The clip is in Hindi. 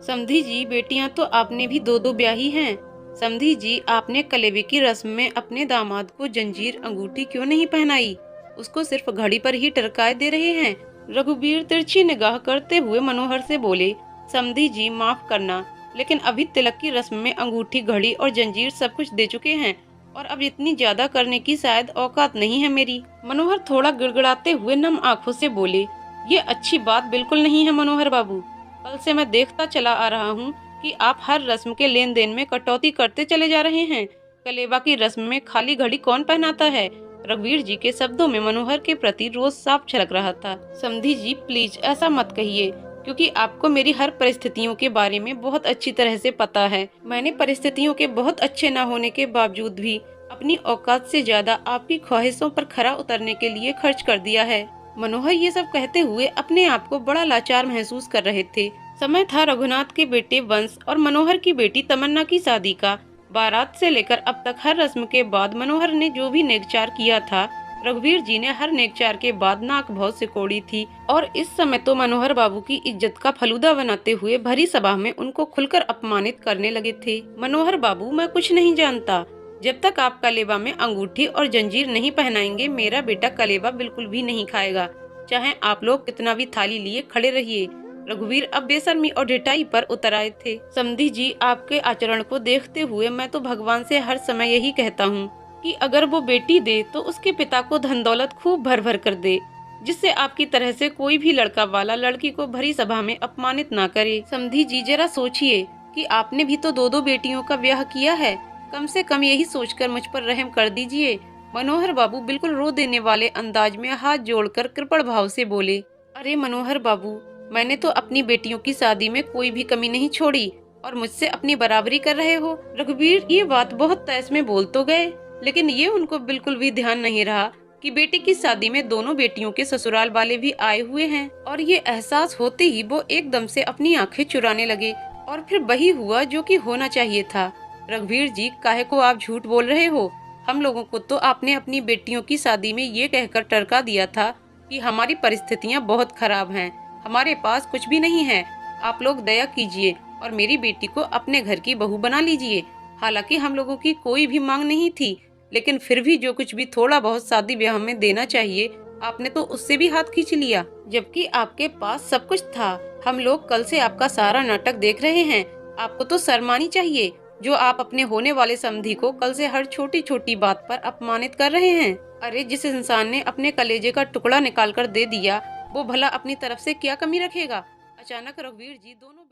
समधी जी, बेटियां तो आपने भी दो दो ब्याही हैं। समधी जी, आपने कलेबे की रस्म में अपने दामाद को जंजीर अंगूठी क्यों नहीं पहनाई? उसको सिर्फ घड़ी पर ही टरकाए दे रहे हैं। रघुवीर तिरछी निगाह करते हुए मनोहर से बोले, समधी जी माफ करना, लेकिन अभी तिलक की रस्म में अंगूठी, घड़ी और जंजीर सब कुछ दे चुके हैं और अब इतनी ज्यादा करने की शायद औकात नहीं है मेरी। मनोहर थोड़ा गिड़गिड़ाते हुए नम आंखों से बोले, ये अच्छी बात बिल्कुल नहीं है मनोहर बाबू। कल से मैं देखता चला आ रहा हूँ कि आप हर रस्म के लेन देन में कटौती करते चले जा रहे हैं। कलेबा की रस्म में खाली घड़ी कौन पहनाता है? रघुवीर जी के शब्दों में मनोहर के प्रति रोष साफ छलक रहा था। समधी जी प्लीज ऐसा मत कहिए, क्योंकि आपको मेरी हर परिस्थितियों के बारे में बहुत अच्छी तरह से पता है। मैंने परिस्थितियों के बहुत अच्छे न होने के बावजूद भी अपनी औकात से ज्यादा आपकी ख्वाहिशों पर खरा उतरने के लिए खर्च कर दिया है। मनोहर ये सब कहते हुए अपने आप को बड़ा लाचार महसूस कर रहे थे। समय था रघुनाथ के बेटे वंश और मनोहर की बेटी तमन्ना की शादी का। बारात से लेकर अब तक हर रस्म के बाद मनोहर ने जो भी नेकचार किया था, रघुवीर जी ने हर नेकचार के बाद नाक बहुत सिकोड़ी थी और इस समय तो मनोहर बाबू की इज्जत का फलूदा बनाते हुए भरी सभा में उनको खुलकर अपमानित करने लगे थे। मनोहर बाबू, मैं कुछ नहीं जानता। जब तक आप कलेबा में अंगूठी और जंजीर नहीं पहनाएंगे, मेरा बेटा कलेबा बिल्कुल भी नहीं खाएगा, चाहे आप लोग कितना भी थाली लिए खड़े रहिए। रघुवीर अब बेशर्मी और ढिठाई पर उतर आए थे। समधी जी, आपके आचरण को देखते हुए मैं तो भगवान से हर समय यही कहता हूँ कि अगर वो बेटी दे तो उसके पिता को धन दौलत खूब भर भर कर दे, जिससे आपकी तरह से कोई भी लड़का वाला लड़की को भरी सभा में अपमानित ना करे। समधी जी, जरा सोचिए कि आपने भी तो दो दो बेटियों का ब्याह किया है। कम से कम यही सोचकर मुझ पर रहम कर दीजिए। मनोहर बाबू बिल्कुल रो देने वाले अंदाज में हाथ जोड़कर कृपण भाव से बोले, अरे मनोहर बाबू, मैंने तो अपनी बेटियों की शादी में कोई भी कमी नहीं छोड़ी और मुझसे अपनी बराबरी कर रहे हो। रघुवीर ये बात बहुत तैस में बोल तो गए, लेकिन ये उनको बिल्कुल भी ध्यान नहीं रहा कि बेटी की शादी में दोनों बेटियों के ससुराल वाले भी आए हुए हैं। और ये एहसास होते ही वो एकदम से अपनी आंखें चुराने लगे और फिर वही हुआ जो कि होना चाहिए था। रघुवीर जी, काहे को आप झूठ बोल रहे हो? हम लोगों को तो आपने अपनी बेटियों की शादी में ये कहकर टरका दिया था कि हमारी परिस्थितियां बहुत खराब हैं, हमारे पास कुछ भी नहीं है, आप लोग दया कीजिए और मेरी बेटी को अपने घर की बहू बना लीजिए। हालांकि हम लोगों की कोई भी मांग नहीं थी, लेकिन फिर भी जो कुछ भी थोड़ा बहुत शादी ब्याह में देना चाहिए, आपने तो उससे भी हाथ खींच लिया, जबकि आपके पास सब कुछ था। हम लोग कल से आपका सारा नाटक देख रहे हैं। आपको तो शर्म आनी चाहिए, जो आप अपने होने वाले समधी को कल से हर छोटी छोटी बात पर अपमानित कर रहे हैं। अरे, जिस इंसान ने अपने कलेजे का टुकड़ा निकाल कर दे दिया, वो भला अपनी तरफ से क्या कमी रखेगा? अचानक रघुवीर जी दोनों